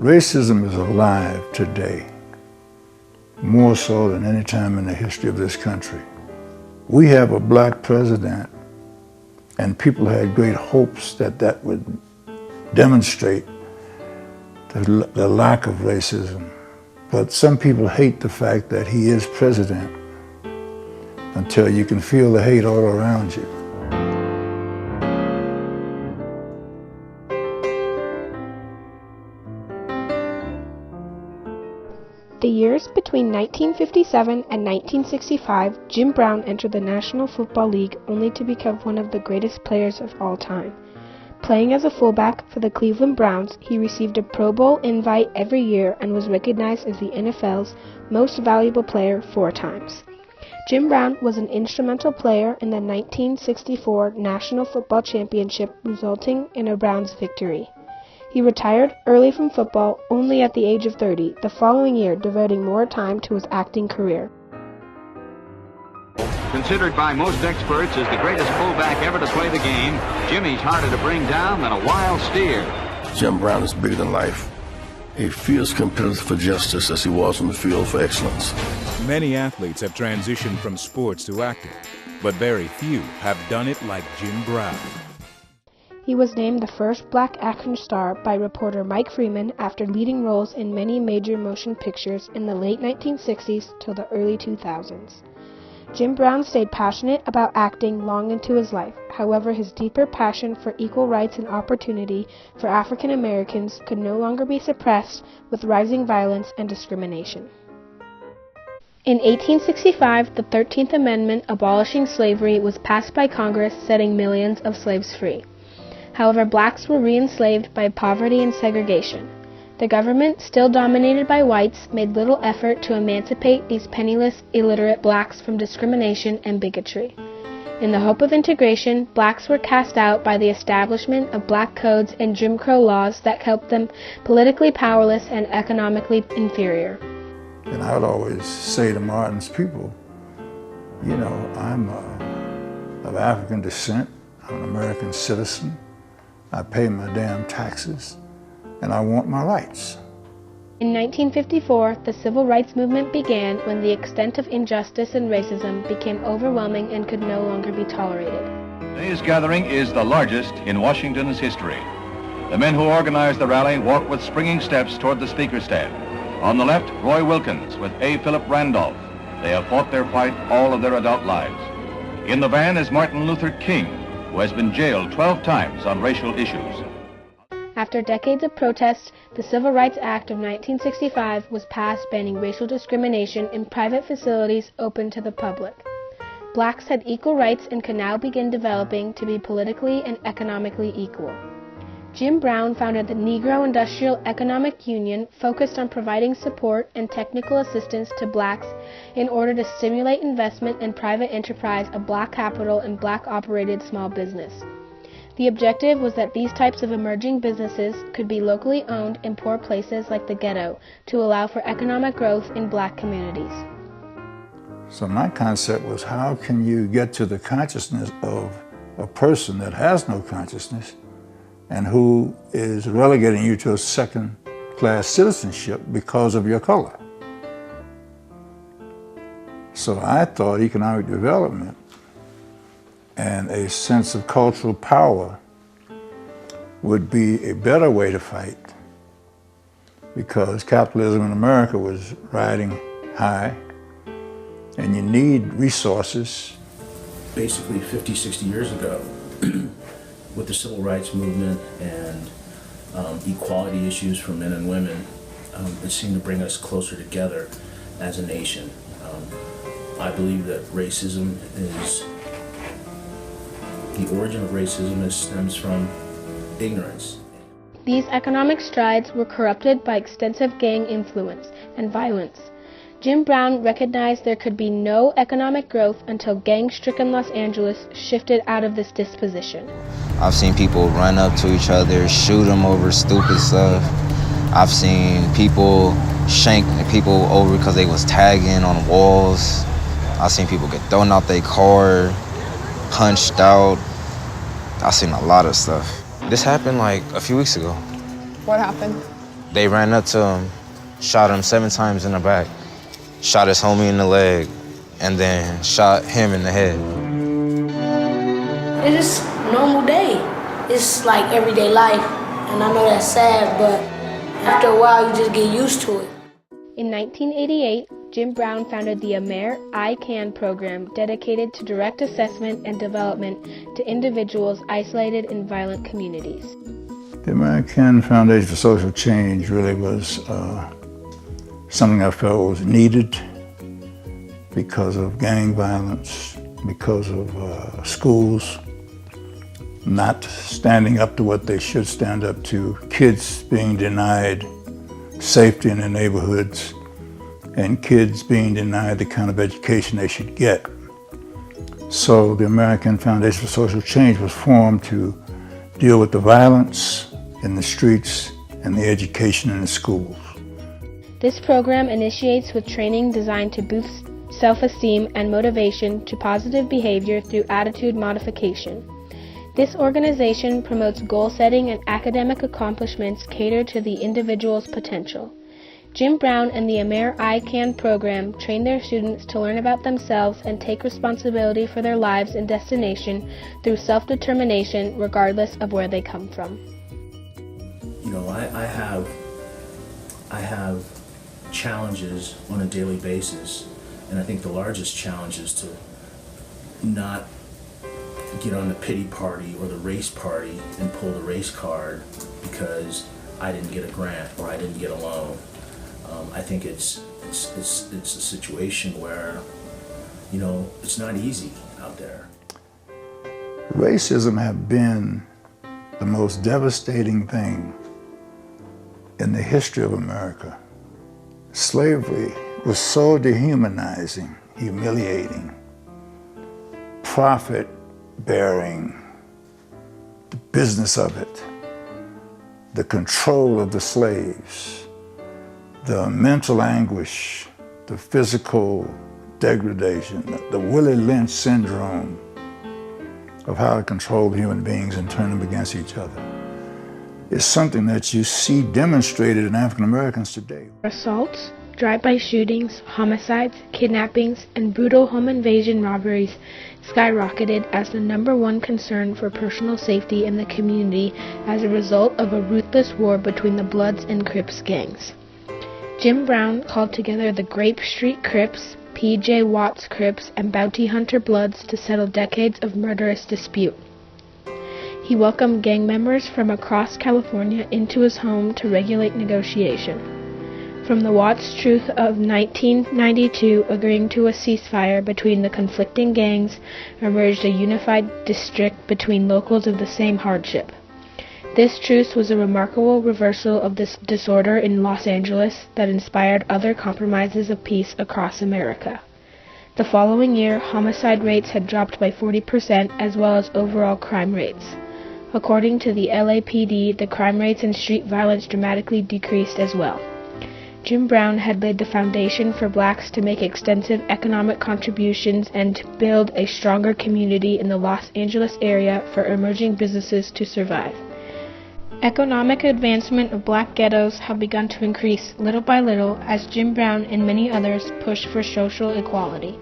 Racism is alive today, more so than any time in the history of this country. We have a black president, and people had great hopes that that would demonstrate the lack of racism. But some people hate the fact that he is president until you can feel the hate all around you. The years between 1957 and 1965, Jim Brown entered the National Football League only to become one of the greatest players of all time. Playing as a fullback for the Cleveland Browns, he received a Pro Bowl invite every year and was recognized as the NFL's most valuable player 4 times. Jim Brown was an instrumental player in the 1964 National Football Championship, resulting in a Browns victory. He retired early from football, only at the age of 30, the following year devoting more time to his acting career. Considered by most experts as the greatest fullback ever to play the game, Jimmy's harder to bring down than a wild steer. Jim Brown is bigger than life. A fierce competitor for justice as he was on the field for excellence. Many athletes have transitioned from sports to acting, but very few have done it like Jim Brown. He was named the first black action star by reporter Mike Freeman after leading roles in many major motion pictures in the late 1960s till the early 2000s. Jim Brown stayed passionate about acting long into his life. However, his deeper passion for equal rights and opportunity for African Americans could no longer be suppressed with rising violence and discrimination. In 1865, the 13th Amendment abolishing slavery was passed by Congress, setting millions of slaves free. However, blacks were re-enslaved by poverty and segregation. The government, still dominated by whites, made little effort to emancipate these penniless, illiterate blacks from discrimination and bigotry. In the hope of integration, blacks were cast out by the establishment of black codes and Jim Crow laws that kept them politically powerless and economically inferior. And I would always say to Martin's people, you know, I'm of African descent, I'm an American citizen, I pay my damn taxes, and I want my rights. In 1954, the civil rights movement began when the extent of injustice and racism became overwhelming and could no longer be tolerated. Today's gathering is the largest in Washington's history. The men who organized the rally walk with springing steps toward the speaker stand. On the left, Roy Wilkins with A. Philip Randolph. They have fought their fight all of their adult lives. In the van is Martin Luther King, who has been jailed 12 times on racial issues. After decades of protest, the Civil Rights Act of 1965 was passed banning racial discrimination in private facilities open to the public. Blacks had equal rights and could now begin developing to be politically and economically equal. Jim Brown founded the Negro Industrial Economic Union, focused on providing support and technical assistance to blacks in order to stimulate investment and private enterprise of black capital and black-operated small business. The objective was that these types of emerging businesses could be locally owned in poor places like the ghetto to allow for economic growth in black communities. So my concept was, how can you get to the consciousness of a person that has no consciousness and who is relegating you to a second-class citizenship because of your color? So I thought economic development and a sense of cultural power would be a better way to fight, because capitalism in America was riding high, and you need resources. Basically 50, 60 years ago, with the civil rights movement and equality issues for men and women, it seemed to bring us closer together as a nation. I believe that racism is, the origin of racism stems from ignorance. These economic strides were corrupted by extensive gang influence and violence. Jim Brown recognized there could be no economic growth until gang-stricken Los Angeles shifted out of this disposition. I've seen people run up to each other, shoot them over stupid stuff. I've seen people shank people over because they was tagging on walls. I've seen people get thrown out their car, punched out. I've seen a lot of stuff. This happened like a few weeks ago. What happened? They ran up to him, shot him 7 times in the back, shot his homie in the leg, and then shot him in the head. It's just a normal day. It's like everyday life, and I know that's sad, but after a while you just get used to it. In 1988, Jim Brown founded the Amer I Can program dedicated to direct assessment and development to individuals isolated in violent communities. The American Foundation for Social Change really was something I felt was needed because of gang violence, because of schools not standing up to what they should stand up to, kids being denied safety in their neighborhoods, and kids being denied the kind of education they should get. So the American Foundation for Social Change was formed to deal with the violence in the streets and the education in the schools. This program initiates with training designed to boost self-esteem and motivation to positive behavior through attitude modification. This organization promotes goal setting and academic accomplishments catered to the individual's potential. Jim Brown and the Amer I Can program train their students to learn about themselves and take responsibility for their lives and destination through self-determination regardless of where they come from. You know, I have challenges on a daily basis, and I think the largest challenge is to not get on the pity party or the race party and pull the race card because I didn't get a grant or I didn't get a loan. I think it's a situation where, you know, it's not easy out there. Racism has been the most devastating thing in the history of America. Slavery was so dehumanizing, humiliating, profit-bearing, the business of it, the control of the slaves, the mental anguish, the physical degradation, the Willie Lynch syndrome of how to control human beings and turn them against each other is something that you see demonstrated in African Americans today. Assaults, drive-by shootings, homicides, kidnappings, and brutal home invasion robberies skyrocketed as the #1 concern for personal safety in the community as a result of a ruthless war between the Bloods and Crips gangs. Jim Brown called together the Grape Street Crips, P.J. Watts Crips, and Bounty Hunter Bloods to settle decades of murderous dispute. He welcomed gang members from across California into his home to regulate negotiation. From the Watts Truth of 1992 agreeing to a ceasefire between the conflicting gangs emerged a unified district between locals of the same hardship. This truce was a remarkable reversal of this disorder in Los Angeles that inspired other compromises of peace across America. The following year, homicide rates had dropped by 40% as well as overall crime rates. According to the LAPD, the crime rates and street violence dramatically decreased as well. Jim Brown had laid the foundation for blacks to make extensive economic contributions and to build a stronger community in the Los Angeles area for emerging businesses to survive. Economic advancement of black ghettos have begun to increase little by little as Jim Brown and many others pushed for social equality.